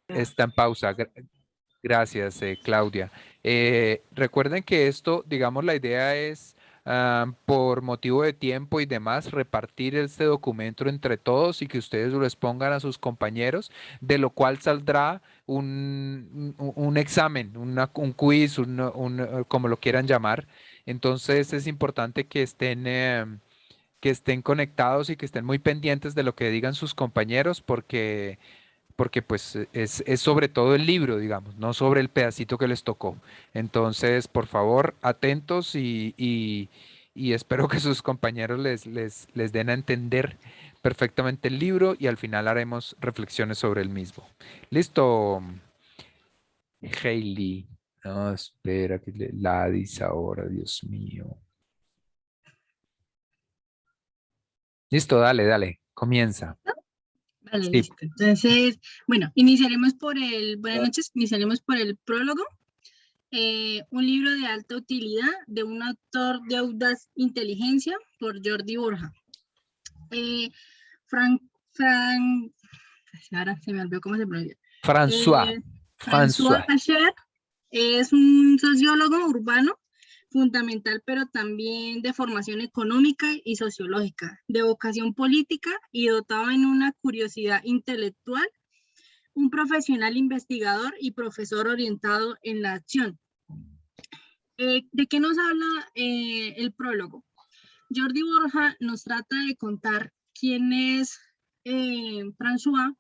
Está en pausa. Gracias, Claudia. Recuerden que esto, digamos, la idea es, por motivo de tiempo y demás, repartir este documento entre todos y que ustedes lo expongan a sus compañeros, de lo cual saldrá un examen, un quiz, como lo quieran llamar. Entonces es importante que estén conectados y que estén muy pendientes de lo que digan sus compañeros porque pues es sobre todo el libro, digamos, no sobre el pedacito que les tocó. Entonces, por favor, atentos y espero que sus compañeros les den a entender perfectamente el libro y al final haremos reflexiones sobre el mismo. Listo, Hailey. No, espera, que la dice ahora, Dios mío. Listo, dale, dale, comienza. Vale, Sí, listo. Entonces, bueno, buenas noches, iniciaremos por el prólogo. Un libro de alta utilidad de un autor de audaz inteligencia por Jordi Borja. Frank, Frank, ahora se me olvidó cómo se pronuncia. François. François François. Hacher es un sociólogo urbano fundamental, pero también de formación económica y sociológica, de vocación política y dotado en una curiosidad intelectual, un profesional investigador y profesor orientado en la acción. ¿De qué nos habla el prólogo? Jordi Borja nos trata de contar quién es François.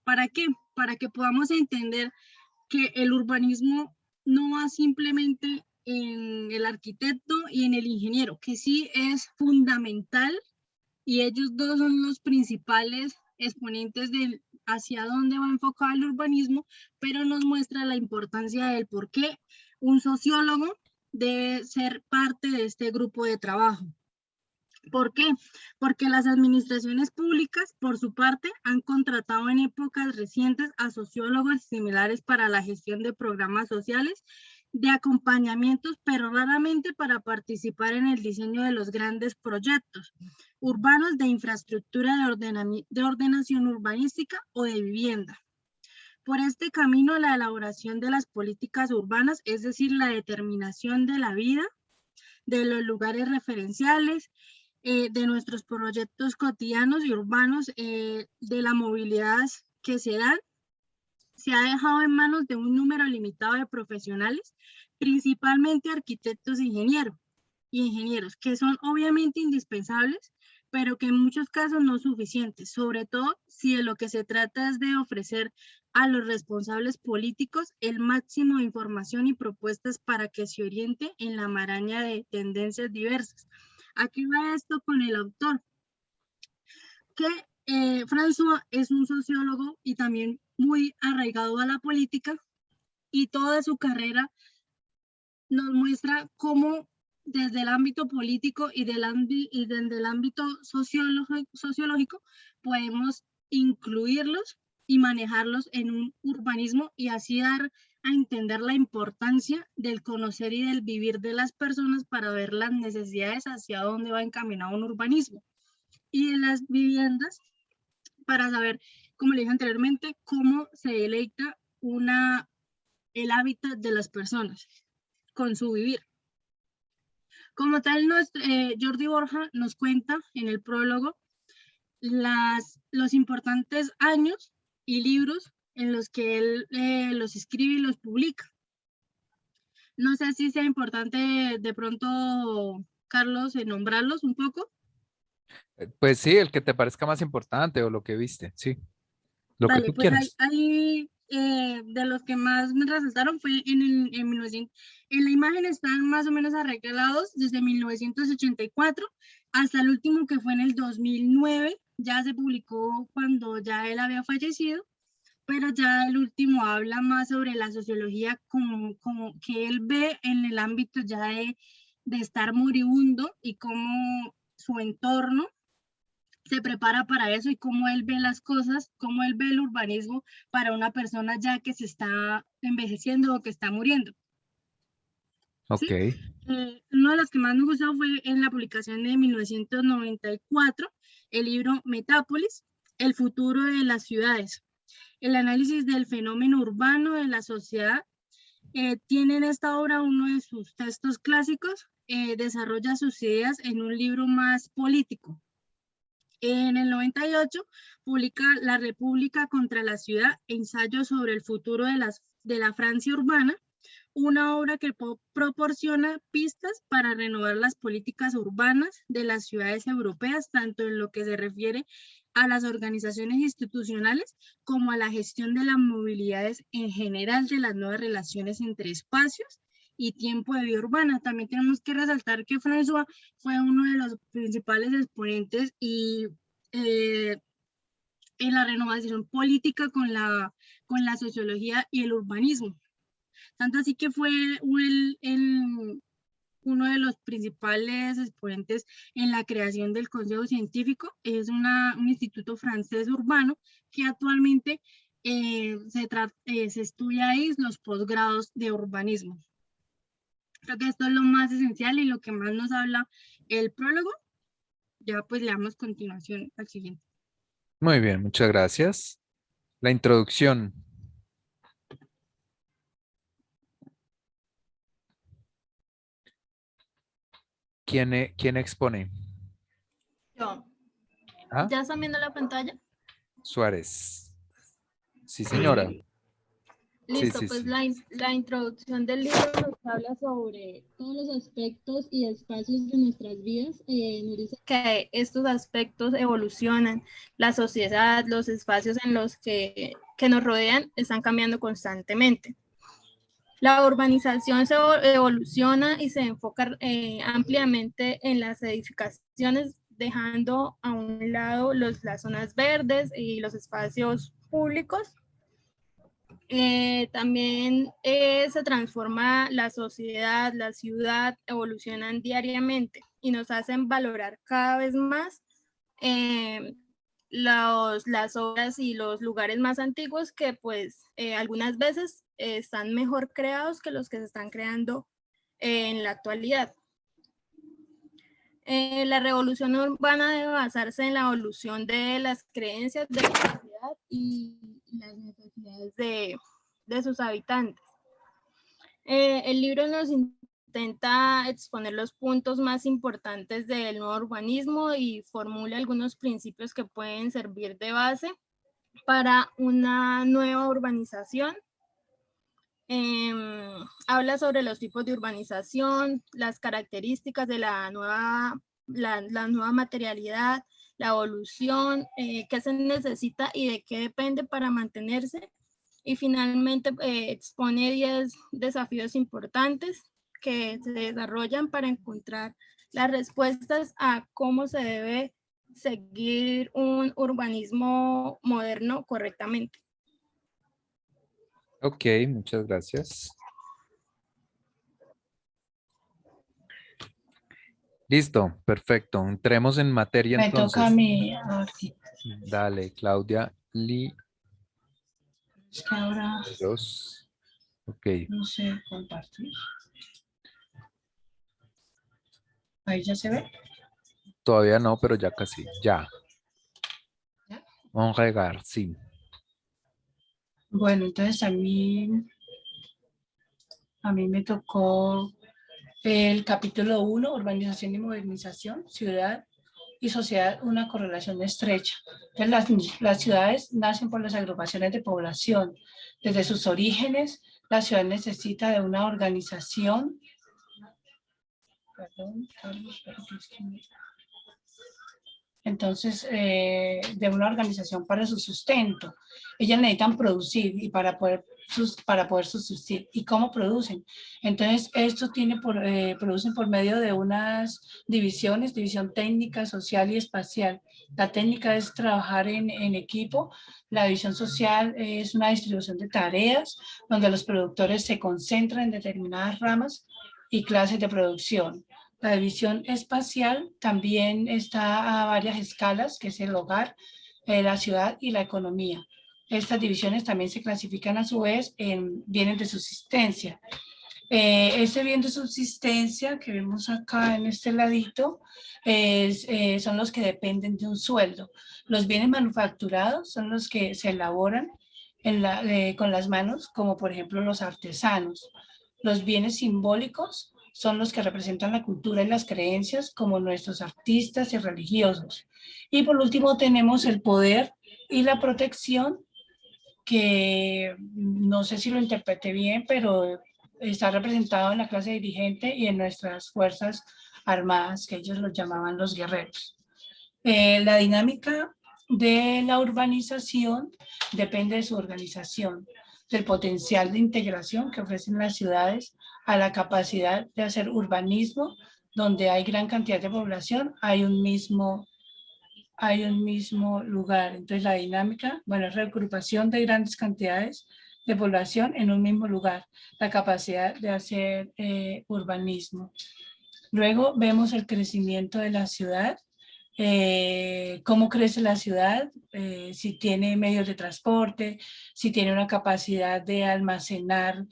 ¿Para qué? Para que podamos entender que el urbanismo no va simplemente en el arquitecto y en el ingeniero, que sí es fundamental y ellos dos son los principales exponentes de hacia dónde va enfocado el urbanismo, pero nos muestra la importancia del por qué un sociólogo debe ser parte de este grupo de trabajo. ¿Por qué? Porque las administraciones públicas, por su parte, han contratado en épocas recientes a sociólogos similares para la gestión de programas sociales, de acompañamientos, pero raramente para participar en el diseño de los grandes proyectos urbanos de infraestructura de ordenación urbanística o de vivienda. Por este camino, la elaboración de las políticas urbanas, es decir, la determinación de la vida, de los lugares referenciales, de nuestros proyectos cotidianos y urbanos, de la movilidad que se dan, se ha dejado en manos de un número limitado de profesionales, principalmente arquitectos e ingenieros, que son obviamente indispensables, pero que en muchos casos no suficientes, sobre todo si de lo que se trata es de ofrecer a los responsables políticos el máximo de información y propuestas para que se oriente en la maraña de tendencias diversas. Aquí va esto con el autor, que François es un sociólogo y también muy arraigado a la política, y toda su carrera nos muestra cómo desde el ámbito político y desde el ámbito sociológico podemos incluirlos y manejarlos en un urbanismo y así dar a entender la importancia del conocer y del vivir de las personas para ver las necesidades hacia dónde va encaminado un urbanismo. Y de las viviendas para saber, como le dije anteriormente, cómo se deleita el hábitat de las personas con su vivir. Como tal, Jordi Borja nos cuenta en el prólogo los importantes años y libros en los que él los escribe y los publica. No sé si sea importante de pronto, Carlos, nombrarlos un poco. Pues sí, el que te parezca más importante o lo que viste, sí, lo que Vale, tú pues quieras. de los que más me resaltaron fue en 1900, en la imagen están más o menos arreglados desde 1984 hasta el último que fue en el 2009, ya se publicó cuando ya él había fallecido, pero ya el último habla más sobre la sociología como que él ve en el ámbito ya de estar moribundo y cómo su entorno se prepara para eso y cómo él ve las cosas, cómo él ve el urbanismo para una persona ya que se está envejeciendo o que está muriendo. Ok. ¿Sí? Uno de los que más me gustó fue en la publicación de 1994, el libro Metápolis, el futuro de las ciudades. el análisis del fenómeno urbano de la sociedad. Tiene en esta obra uno de sus textos clásicos, desarrolla sus ideas en un libro más político. En el 98 publica La República contra la Ciudad, ensayo sobre el futuro de la Francia urbana, una obra que proporciona pistas para renovar las políticas urbanas de las ciudades europeas, tanto en lo que se refiere a las organizaciones institucionales como a la gestión de las movilidades en general, de las nuevas relaciones entre espacios y tiempo de vida urbana. También tenemos que resaltar que François fue uno de los principales exponentes y en la renovación política con la sociología y el urbanismo. Tanto así que fue uno de los principales exponentes en la creación del Consejo Científico. Es un instituto francés urbano que actualmente se estudia ahí los posgrados de urbanismo. Creo que esto es lo más esencial y lo que más nos habla el prólogo. Ya pues le damos continuación al siguiente. Muy bien, muchas gracias. La introducción. ¿Quién expone? Yo. ¿Ah? ¿Ya están viendo la pantalla? Suárez. Sí, señora. Listo, Sí, pues sí. la introducción del libro nos habla sobre todos los aspectos y espacios de nuestras vidas. Nos dice que estos aspectos evolucionan, la sociedad, los espacios en los que nos rodean están cambiando constantemente. La urbanización se evoluciona y se enfoca ampliamente en las edificaciones, dejando a un lado las zonas verdes y los espacios públicos. También se transforma la sociedad, la ciudad, evolucionan diariamente y nos hacen valorar cada vez más las obras y los lugares más antiguos que pues algunas veces están mejor creados que los que se están creando en la actualidad. La revolución urbana debe basarse en la evolución de las creencias de la sociedad y las necesidades de sus habitantes. El libro nos intenta exponer los puntos más importantes del nuevo urbanismo y formula algunos principios que pueden servir de base para una nueva urbanización. Habla sobre los tipos de urbanización, las características de la nueva materialidad, la evolución, qué se necesita y de qué depende para mantenerse. Y finalmente expone 10 desafíos importantes que se desarrollan para encontrar las respuestas a cómo se debe seguir un urbanismo moderno correctamente. Ok, muchas gracias. Listo, perfecto. Entremos en materia Me entonces. toca a mí. Dale, Claudia. Es que ahora Dos. Ok. no sé compartir. Ahí ya se ve. Todavía no, pero ya casi. Ya. ¿Ya? Vamos a llegar, sí. Bueno, entonces a mí me tocó el capítulo 1, urbanización y modernización, ciudad y sociedad, una correlación estrecha. Entonces, las ciudades nacen por las agrupaciones de población. Desde sus orígenes, la ciudad necesita de una organización. Perdón, entonces, de una organización para su sustento. Ellas necesitan producir y para poder subsistir. ¿Y cómo producen? Entonces, esto producen por medio de unas divisiones, división técnica, social y espacial. La técnica es trabajar en equipo. La división social es una distribución de tareas donde los productores se concentran en determinadas ramas y clases de producción. La división espacial también está a varias escalas, que es el hogar, la ciudad y la economía. Estas divisiones también se clasifican a su vez en bienes de subsistencia. Ese bien de subsistencia que vemos acá en este ladito son los que dependen de un sueldo. Los bienes manufacturados son los que se elaboran con las manos, como por ejemplo los artesanos. Los bienes simbólicos son los que representan la cultura y las creencias, como nuestros artistas y religiosos. Y por último tenemos el poder y la protección, que no sé si lo interpreté bien, pero está representado en la clase dirigente y en nuestras fuerzas armadas, que ellos los llamaban los guerreros. La dinámica de la urbanización depende de su organización, del potencial de integración que ofrecen las ciudades, a la capacidad de hacer urbanismo. Donde hay gran cantidad de población, hay un mismo lugar. Entonces la dinámica, bueno, es reagrupación de grandes cantidades de población en un mismo lugar, la capacidad de hacer urbanismo. Luego vemos el crecimiento de la ciudad, cómo crece la ciudad, si tiene medios de transporte, si tiene una capacidad de almacenar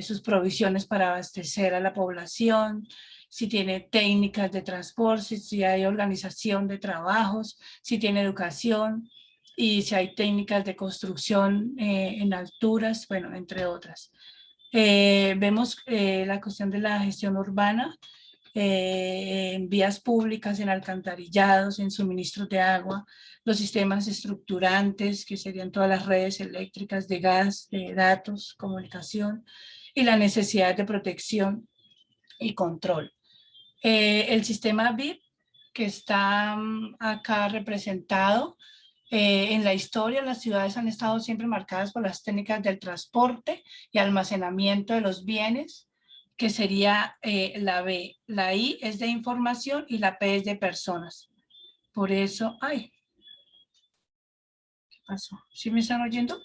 sus provisiones para abastecer a la población, si tiene técnicas de transporte, si hay organización de trabajos, si tiene educación y si hay técnicas de construcción en alturas, bueno, entre otras. Vemos la cuestión de la gestión urbana, en vías públicas, en alcantarillados, en suministros de agua, los sistemas estructurantes, que serían todas las redes eléctricas, de gas, de datos, comunicación, y la necesidad de protección y control. El sistema VIP, que está acá representado, en la historia, las ciudades han estado siempre marcadas por las técnicas del transporte y almacenamiento de los bienes, que sería la B. La I es de información y la P es de personas. Por eso, ay, ¿qué pasó? ¿Sí me están oyendo?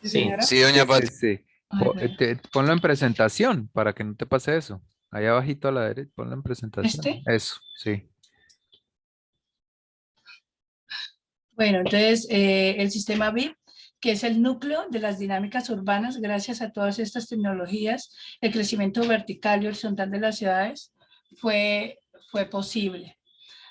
Sí, señora. sí, doña Sí, Pat. sí. Ay, bueno. Ponlo en presentación para que no te pase eso. Ahí abajito a la derecha, ponlo en presentación. ¿Este? Eso, sí. Bueno, entonces el sistema VIP, que es el núcleo de las dinámicas urbanas, gracias a todas estas tecnologías, el crecimiento vertical y horizontal de las ciudades fue posible.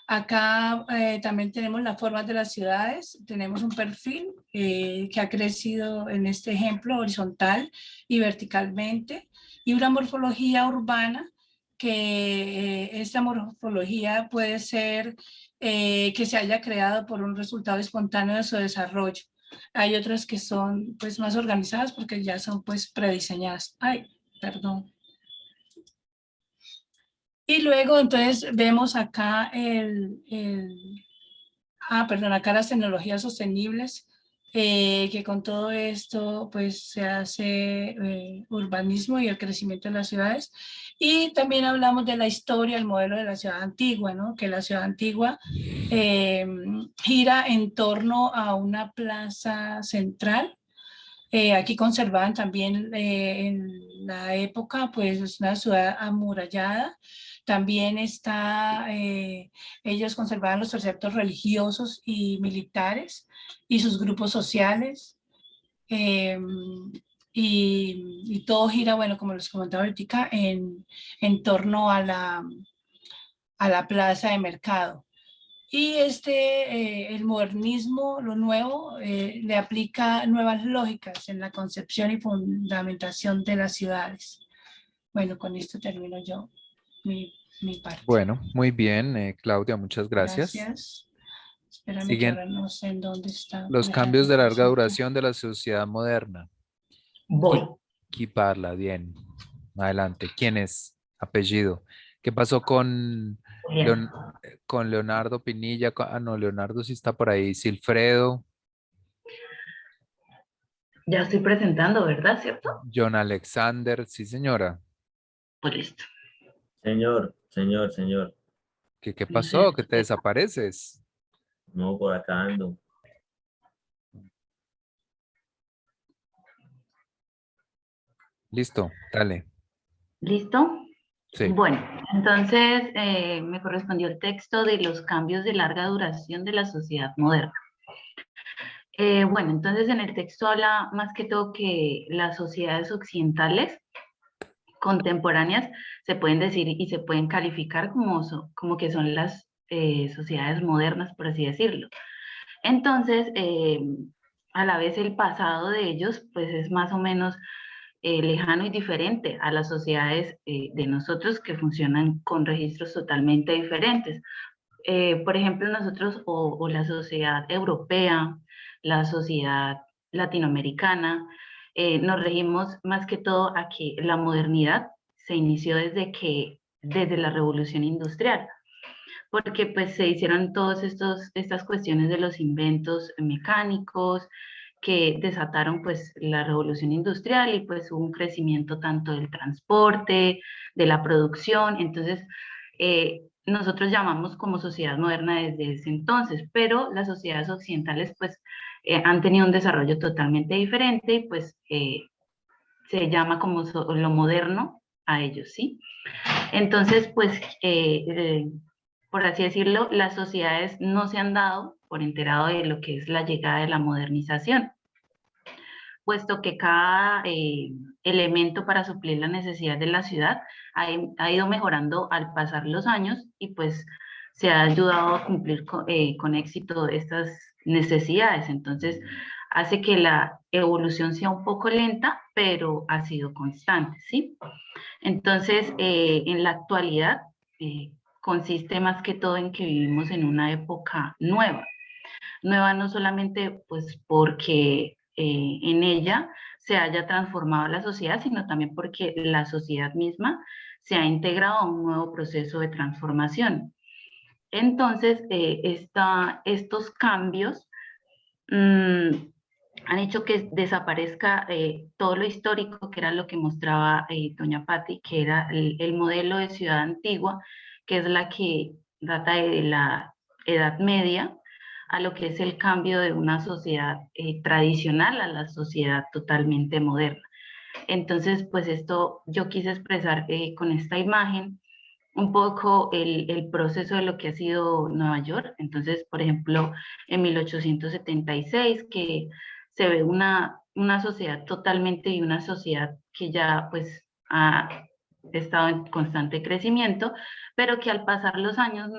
Acá también tenemos las formas de las ciudades, tenemos un perfil que ha crecido en este ejemplo horizontal y verticalmente, y una morfología urbana, que esta morfología puede ser que se haya creado por un resultado espontáneo de su desarrollo. Hay otras que son pues más organizadas porque ya son pues prediseñadas. Ay, perdón. Y luego entonces vemos acá acá las tecnologías sostenibles, que con todo esto pues se hace urbanismo y el crecimiento de las ciudades. Y también hablamos de la historia, el modelo de la ciudad antigua, ¿no? Que la ciudad antigua gira en torno a una plaza central. Aquí conservaban también en la época, pues es una ciudad amurallada. También ellos conservaban los preceptos religiosos y militares y sus grupos sociales. eh, y todo gira, bueno, como les comentaba ahorita, en torno a la plaza de mercado. Y el modernismo, lo nuevo, le aplica nuevas lógicas en la concepción y fundamentación de las ciudades. Bueno, con esto termino yo mi parte. Bueno, muy bien, Claudia, muchas gracias. Gracias. Espérame que Siguen ahora no sé en dónde está. los cambios de larga duración de la sociedad moderna. Voy. Equiparla, bien. Adelante. ¿Quién es? Apellido. ¿Qué pasó con, Bien. con Leonardo Pinilla? No, Leonardo sí está por ahí. Silfredo, Ya estoy presentando, ¿verdad? ¿Cierto? John Alexander, sí, señora. Pues listo. Señor. ¿Qué No sé, pasó? ¿Que te desapareces? No, por acá ando. Listo, dale. ¿listo? Sí. Bueno, entonces me correspondió el texto de los cambios de larga duración de la sociedad moderna. Bueno, entonces en el texto habla más que todo que las sociedades occidentales contemporáneas se pueden decir y se pueden calificar como que son las sociedades modernas, por así decirlo. Entonces, a la vez el pasado de ellos, pues es más o menos lejano y diferente a las sociedades de nosotros que funcionan con registros totalmente diferentes. Por ejemplo, nosotros o la sociedad europea, la sociedad latinoamericana, nos regimos más que todo a que la modernidad se inició desde la revolución industrial, porque pues se hicieron todas estas cuestiones de los inventos mecánicos que desataron pues la revolución industrial y pues hubo un crecimiento tanto del transporte, de la producción. Entonces nosotros llamamos como sociedad moderna desde ese entonces, pero las sociedades occidentales pues han tenido un desarrollo totalmente diferente y pues se llama como lo moderno a ellos, ¿sí? Entonces, pues, por así decirlo, las sociedades no se han dado por enterado de lo que es la llegada de la modernización, puesto que cada elemento para suplir la necesidad de la ciudad ha ido mejorando al pasar los años y pues se ha ayudado a cumplir con éxito estas necesidades. Entonces, hace que la evolución sea un poco lenta, pero ha sido constante, ¿sí? Entonces, en la actualidad, consiste más que todo en que vivimos en una época nueva. Nueva no solamente pues porque en ella se haya transformado la sociedad, sino también porque la sociedad misma se ha integrado a un nuevo proceso de transformación. Entonces, estos cambios han hecho que desaparezca todo lo histórico, que era lo que mostraba doña Patti, que era el modelo de ciudad antigua, que es la que data de la Edad Media, a lo que es el cambio de una sociedad tradicional a la sociedad totalmente moderna. Entonces, pues esto yo quise expresar con esta imagen un poco el proceso de lo que ha sido Nueva York. Entonces, por ejemplo, en 1876, que se ve una sociedad totalmente y una sociedad que ya pues ha estado en constante crecimiento, pero que al pasar los años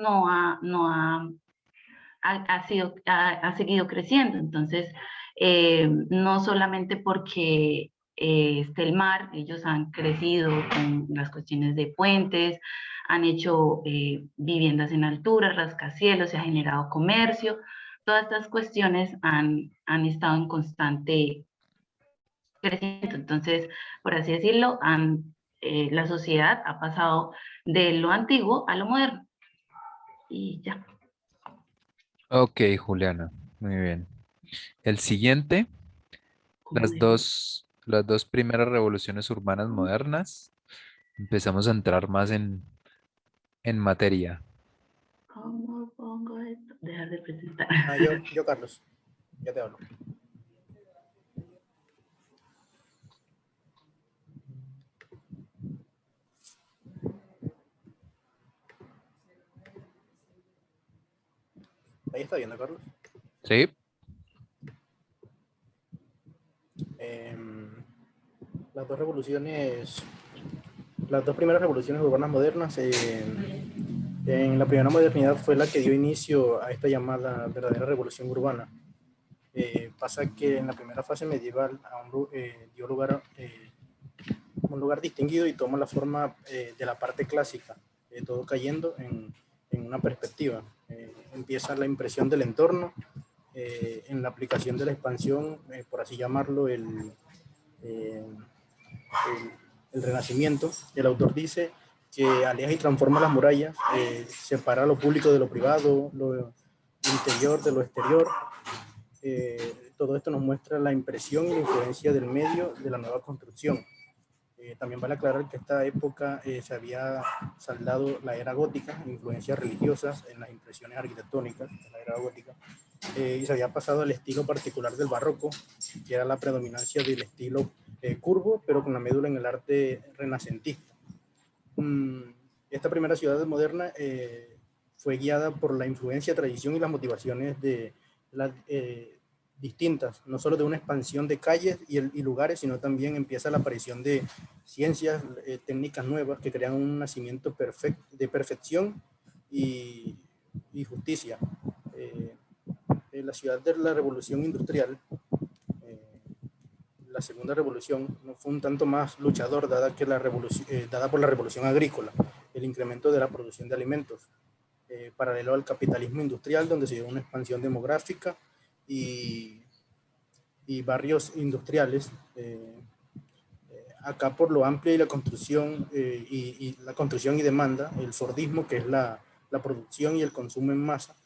ha seguido creciendo. Entonces, no solamente porque esté el mar, ellos han crecido con las cuestiones de puentes, han hecho viviendas en altura, rascacielos, se ha generado comercio. Todas estas cuestiones han estado en constante crecimiento. Entonces, por así decirlo, la sociedad ha pasado de lo antiguo a lo moderno. Y ya. Ok, Juliana, muy bien. El siguiente, las dos primeras revoluciones urbanas modernas. Empezamos a entrar más en materia. ¿Cómo pongo esto? Dejar de presentar. Yo, Carlos, ya te hablo. Ahí está viendo, Carlos. Sí. Las dos primeras revoluciones urbanas modernas, en la primera modernidad fue la que dio inicio a esta llamada verdadera revolución urbana. Pasa que en la primera fase medieval dio lugar un lugar distinguido y toma la forma de la parte clásica, todo cayendo en una perspectiva. Empieza la impresión del entorno, en la aplicación de la expansión, por así llamarlo, el Renacimiento. El autor dice que aleja y transforma las murallas, separa lo público de lo privado, lo interior de lo exterior. Todo esto nos muestra la impresión y la influencia del medio de la nueva construcción. También vale aclarar que esta época se había saldado la era gótica, influencias religiosas en las impresiones arquitectónicas de la era gótica, y se había pasado al estilo particular del barroco, que era la predominancia del estilo curvo, pero con la médula en el arte renacentista. Esta primera ciudad moderna fue guiada por la influencia, tradición y las motivaciones de las distintas, no solo de una expansión de calles y lugares, sino también empieza la aparición de ciencias, técnicas nuevas que crean un nacimiento de perfección y justicia. la ciudad de la revolución industrial, la segunda revolución, no fue un tanto más luchador dada por la revolución agrícola, el incremento de la producción de alimentos, paralelo al capitalismo industrial, donde se dio una expansión demográfica y barrios industriales. Acá por lo amplio y la construcción la construcción y demanda, el Fordismo, que es la producción y el consumo en masa,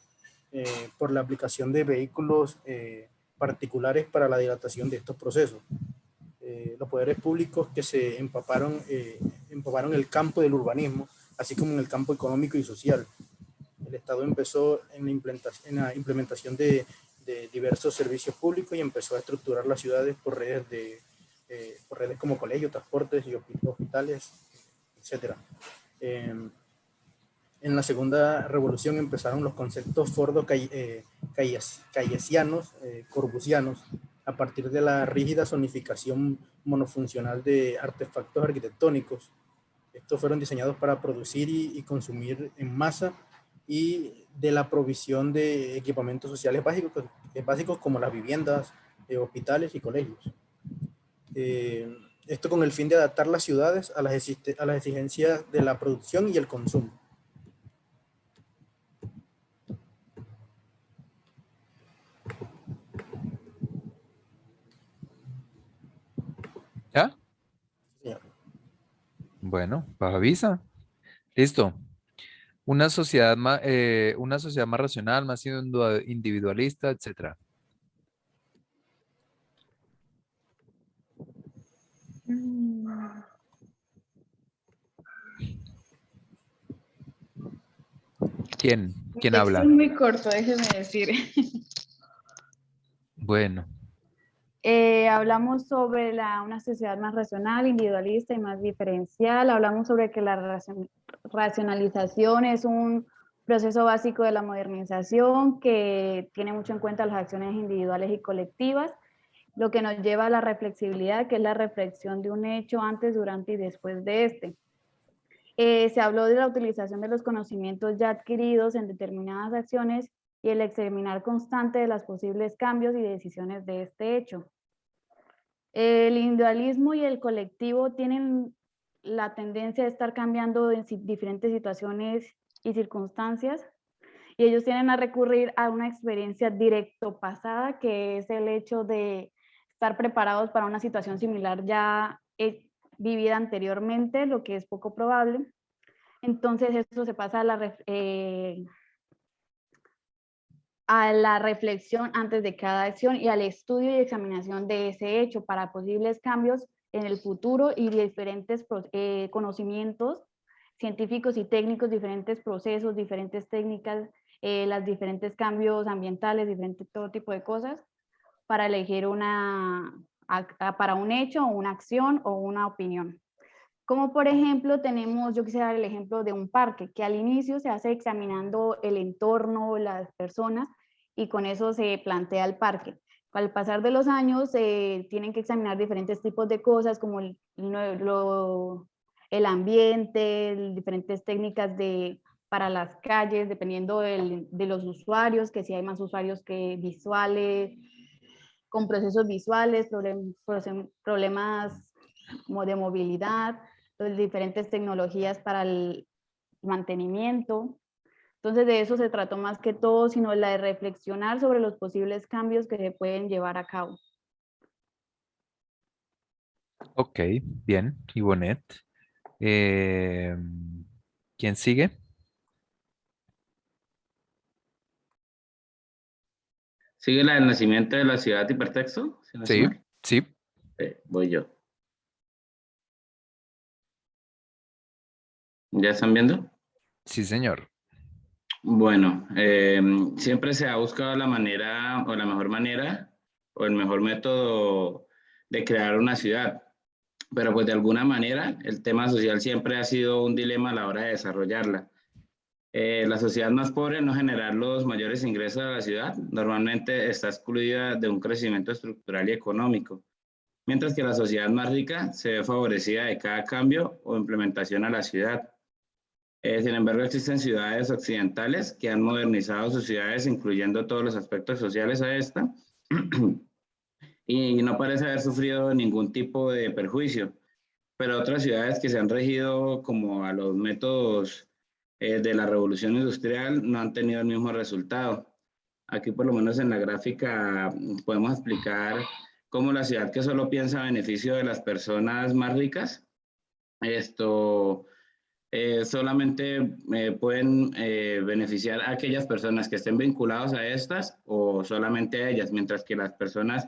por la aplicación de vehículos particulares para la dilatación de estos procesos. Los poderes públicos que se empaparon el campo del urbanismo, así como en el campo económico y social. El Estado empezó en la implementación de diversos servicios públicos y empezó a estructurar las ciudades por redes como colegios, transportes y hospitales, etc. En la segunda revolución empezaron los conceptos fordo-cayesianos, corbusianos, a partir de la rígida zonificación monofuncional de artefactos arquitectónicos. Estos fueron diseñados para producir y consumir en masa, y de la provisión de equipamientos sociales básicos como las viviendas, hospitales y colegios. Esto con el fin de adaptar las ciudades a las exigencias de la producción y el consumo. ¿Ya? Sí. Bueno, baja visa. Listo. Una sociedad más racional, más individualista, etcétera. ¿Quién Texto habla? es muy corto, déjeme decir. Bueno, Hablamos sobre una sociedad más racional, individualista y más diferencial. Hablamos sobre que la racionalización es un proceso básico de la modernización que tiene mucho en cuenta las acciones individuales y colectivas, lo que nos lleva a la reflexibilidad, que es la reflexión de un hecho antes, durante y después de este. Se habló de la utilización de los conocimientos ya adquiridos en determinadas acciones y el examinar constante de los posibles cambios y decisiones de este hecho. El individualismo y el colectivo tienen la tendencia de estar cambiando en diferentes situaciones y circunstancias, y ellos tienden a recurrir a una experiencia directo pasada, que es el hecho de estar preparados para una situación similar ya vivida anteriormente, lo que es poco probable. Entonces eso se pasa a la reflexión antes de cada acción y al estudio y examinación de ese hecho para posibles cambios en el futuro y diferentes conocimientos científicos y técnicos, diferentes procesos, diferentes técnicas, los diferentes cambios ambientales, diferentes todo tipo de cosas para elegir para un hecho, una acción o una opinión. Como por ejemplo yo quisiera dar el ejemplo de un parque, que al inicio se hace examinando el entorno, las personas, y con eso se plantea el parque. Al pasar de los años tienen que examinar diferentes tipos de cosas como el ambiente, diferentes técnicas para las calles, dependiendo de los usuarios, que si hay más usuarios que visuales, con procesos visuales, problemas como de movilidad, las diferentes tecnologías para el mantenimiento. Entonces de eso se trató más que todo, sino la de reflexionar sobre los posibles cambios que se pueden llevar a cabo. ok, bien, Ivonnet. ¿Quién sigue? ¿Sigue la del nacimiento de la ciudad hipertexto? ¿Sí, no, Sí, señor? sí, Voy yo. ¿Ya están viendo? sí, señor. Bueno, siempre se ha buscado la manera o la mejor manera o el mejor método de crear una ciudad, pero pues de alguna manera el tema social siempre ha sido un dilema a la hora de desarrollarla. La sociedad más pobre, no generar los mayores ingresos a la ciudad, normalmente está excluida de un crecimiento estructural y económico, mientras que la sociedad más rica se ve favorecida de cada cambio o implementación a la ciudad. Sin embargo, existen ciudades occidentales que han modernizado sus ciudades, incluyendo todos los aspectos sociales a esta, y no parece haber sufrido ningún tipo de perjuicio. Pero otras ciudades que se han regido como a los métodos de la revolución industrial no han tenido el mismo resultado. Aquí, por lo menos en la gráfica, podemos explicar cómo la ciudad que solo piensa a beneficio de las personas más ricas, solamente pueden beneficiar a aquellas personas que estén vinculadas a estas o solamente a ellas, mientras que las personas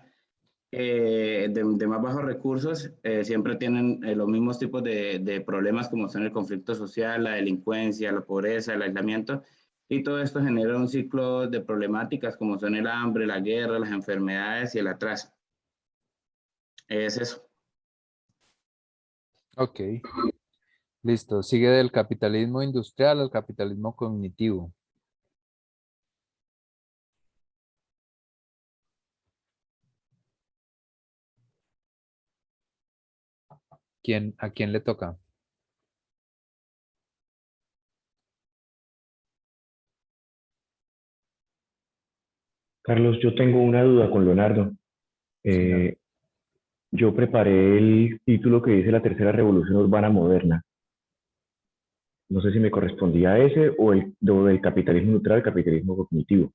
de más bajos recursos siempre tienen los mismos tipos de problemas como son el conflicto social, la delincuencia, la pobreza, el aislamiento, y todo esto genera un ciclo de problemáticas como son el hambre, la guerra, las enfermedades y el atraso. Es eso. Ok, listo. Sigue del capitalismo industrial al capitalismo cognitivo. ¿A quién le toca? Carlos, yo tengo una duda con Leonardo. Señor. Yo preparé el título que dice La Tercera Revolución Urbana Moderna. No sé si me correspondía a ese o del capitalismo neutral, capitalismo cognitivo.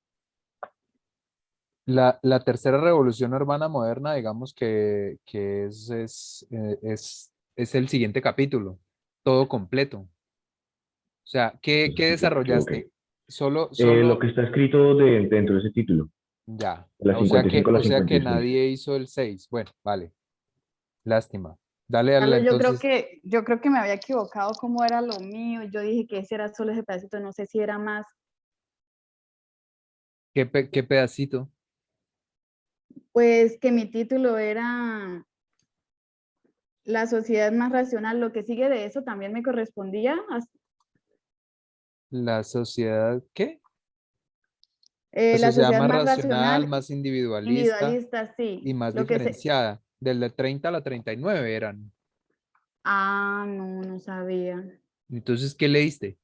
La tercera revolución urbana moderna, digamos que es el siguiente capítulo, todo completo. O sea, ¿qué Entonces, sí, yo me equivoqué. desarrollaste? Solo, Lo que está escrito dentro de ese título, ya. de la O sea que, 55 a la o sea que 56. nadie hizo el 6. Bueno, vale. Lástima. Dale Carlos, entonces, yo creo que me había equivocado cómo era lo mío. Yo dije que ese era solo ese pedacito, no sé si era más. ¿qué pedacito? Pues que mi título era La sociedad más racional. Lo que sigue de eso también me correspondía. La sociedad, ¿qué? La La sociedad sociedad más más racional, racional, más individualista individualista, sí. y más Lo que se... diferenciada. Del de 30 a la 39 eran. Ah, no, no sabía. Entonces, ¿qué leíste?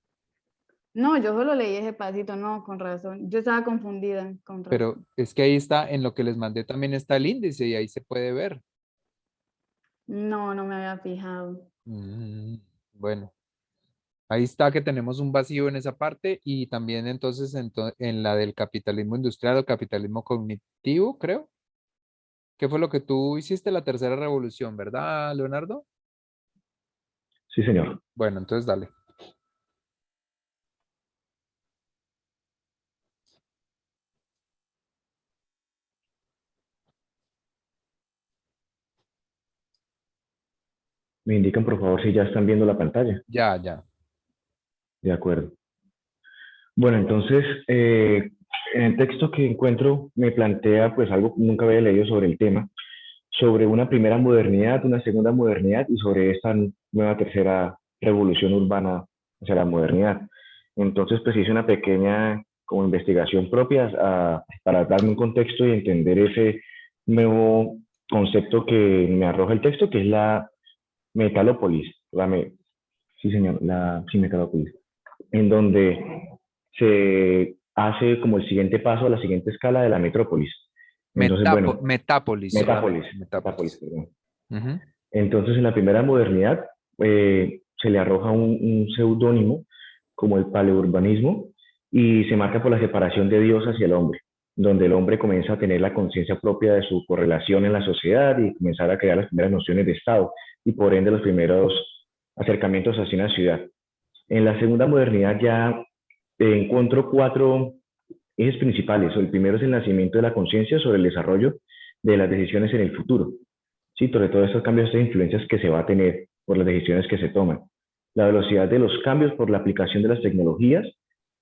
No, yo solo leí ese pedacito, no, con razón. Yo estaba confundida, con Pero razón. es que ahí está, en lo que les mandé también está el índice y ahí se puede ver. No, no me había fijado. Mm, bueno, ahí está que tenemos un vacío en esa parte y también entonces en la del capitalismo industrial o capitalismo cognitivo, creo. ¿Qué fue lo que tú hiciste la tercera revolución, verdad, Leonardo? Sí, señor. Bueno, entonces dale. Me indican, por favor, si ya están viendo la pantalla. Ya, ya. De acuerdo. Bueno, entonces, en el texto que encuentro me plantea pues algo que nunca había leído sobre el tema, sobre una primera modernidad, una segunda modernidad y sobre esta nueva tercera revolución urbana hacia la modernidad. Entonces, pues hice una pequeña como investigación propia para darme un contexto y entender ese nuevo concepto que me arroja el texto, que es la metalópolis. Sí, señor, sí, metalópolis, en donde se hace como el siguiente paso a la siguiente escala de la metrópolis. Entonces, bueno, Metápolis Metápolis, solamente, Metápolis, Metápolis. perdón. Ujú. Entonces, en la primera modernidad se le arroja un seudónimo como el paleourbanismo y se marca por la separación de Dios hacia el hombre, donde el hombre comienza a tener la conciencia propia de su correlación en la sociedad y comenzar a crear las primeras nociones de Estado y por ende los primeros acercamientos hacia una ciudad. En la segunda modernidad ya encuentro cuatro ejes principales. El primero es el nacimiento de la conciencia sobre el desarrollo de las decisiones en el futuro. Sí, sobre todo estos cambios, estas influencias que se va a tener por las decisiones que se toman. La velocidad de los cambios por la aplicación de las tecnologías,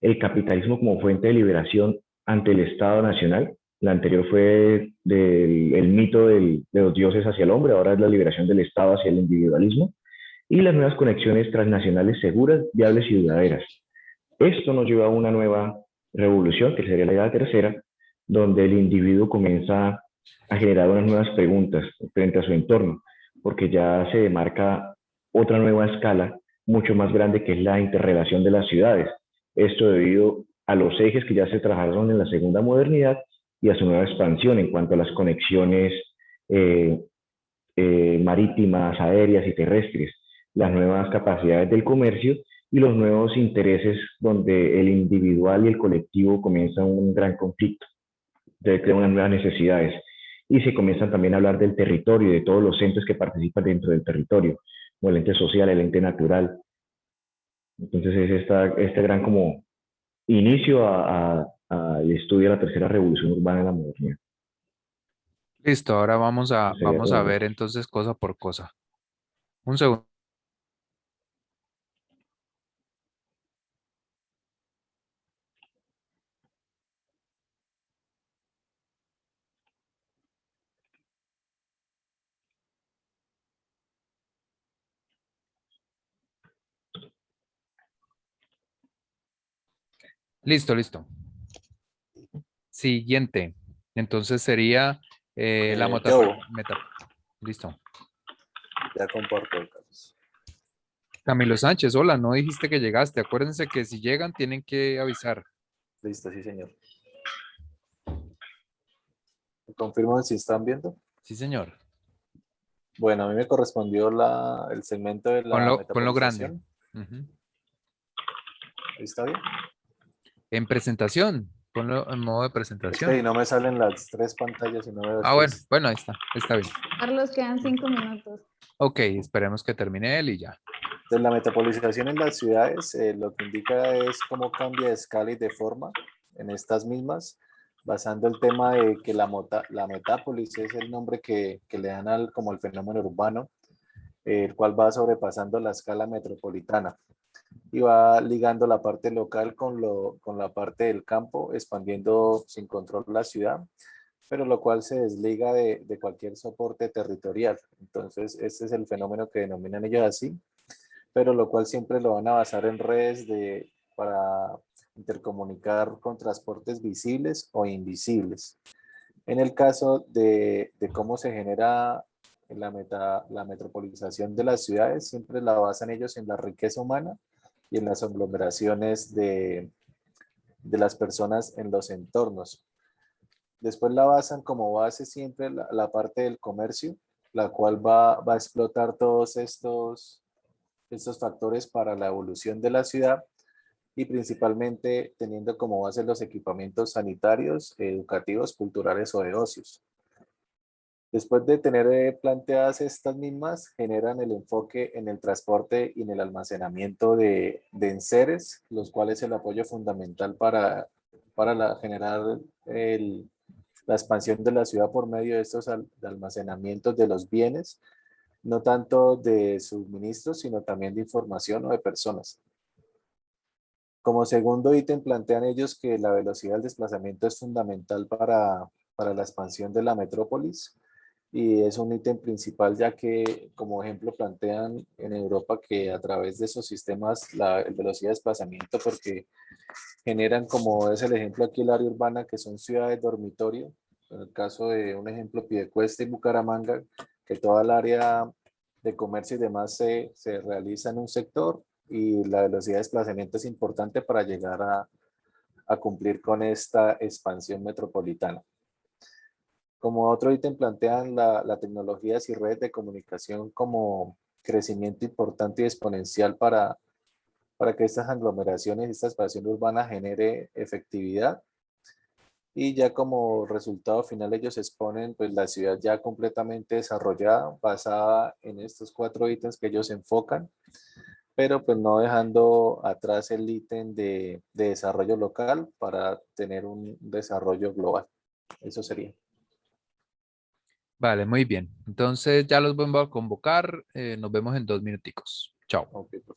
el capitalismo como fuente de liberación ante el Estado nacional. La anterior fue el mito de los dioses hacia el hombre, ahora es la liberación del Estado hacia el individualismo. Y las nuevas conexiones transnacionales seguras, viables y duraderas. Esto nos lleva a una nueva revolución, que sería la edad tercera, donde el individuo comienza a generar unas nuevas preguntas frente a su entorno, porque ya se demarca otra nueva escala mucho más grande que es la interrelación de las ciudades. Esto debido a los ejes que ya se trabajaron en la segunda modernidad y a su nueva expansión en cuanto a las conexiones eh, marítimas, aéreas y terrestres, las nuevas capacidades del comercio y los nuevos intereses donde el individual y el colectivo comienzan un gran conflicto, de crear unas nuevas necesidades y se comienzan también a hablar del territorio y de todos los entes que participan dentro del territorio, como el ente social, el ente natural. Entonces es este gran como inicio al estudio de la tercera revolución urbana en la modernidad. Listo, ahora vamos a, Sería vamos todo a eso. ver entonces cosa por cosa. Un segundo. Listo, listo. Siguiente. Entonces sería la Yo Listo. ya comparto, Carlos. Camilo Sánchez, hola, no dijiste que llegaste. Acuérdense que si llegan tienen que avisar. Listo, sí, señor. ¿Me confirman si están viendo? Sí, señor. Bueno, a mí me correspondió el segmento de la Ponlo grande. metabolización. Ujú. ¿Ahí está bien? En presentación. Ponlo en modo de Es que presentación. ahí no me salen las 3 pantallas y no veo Ah, bueno, después. bueno, ahí está. Está bien. Carlos, quedan 5 minutos. Ok, esperemos que termine él y ya. De la metabolización en las ciudades, lo que indica es cómo cambia de escala y de forma en estas mismas, basando el tema de que la metápolis es el nombre que le dan como el fenómeno urbano, el cual va sobrepasando la escala metropolitana y va ligando la parte local con la parte del campo, expandiendo sin control la ciudad, pero lo cual se desliga de cualquier soporte territorial. Entonces, este es el fenómeno que denominan ellos así, pero lo cual siempre lo van a basar en redes para intercomunicar con transportes visibles o invisibles. En el caso de cómo se genera la metropolización de las ciudades, siempre la basan ellos en la riqueza humana y en las aglomeraciones de las personas en los entornos. Después la basan como base siempre la parte del comercio, la cual va a explotar todos estos factores para la evolución de la ciudad y principalmente teniendo como base los equipamientos sanitarios, educativos, culturales o de ocios. Después de tener planteadas estas mismas, generan el enfoque en el transporte y en el almacenamiento de enseres, los cuales es el apoyo fundamental para generar la expansión de la ciudad por medio de estos almacenamientos de los bienes, no tanto de suministros, sino también de información o de personas. Como segundo ítem, plantean ellos que la velocidad del desplazamiento es fundamental para la expansión de la metrópolis y es un ítem principal ya que, como ejemplo, plantean en Europa que a través de esos sistemas la velocidad de desplazamiento, porque generan, como es el ejemplo aquí, el área urbana, que son ciudades dormitorio, en el caso de un ejemplo, Piedecuesta y Bucaramanga, que toda el área de comercio y demás se realiza en un sector y la velocidad de desplazamiento es importante para llegar a cumplir con esta expansión metropolitana. Como otro ítem plantean la tecnologías y redes de comunicación como crecimiento importante y exponencial para que estas aglomeraciones, esta expansión urbana genere efectividad. Y ya como resultado final ellos exponen pues la ciudad ya completamente desarrollada, basada en estos 4 ítems que ellos enfocan, pero pues no dejando atrás el ítem de desarrollo local para tener un desarrollo global. Eso sería. Vale, muy bien. Entonces ya los vuelvo a convocar. Nos vemos en 2 minuticos. Chao. Ok, perfecto.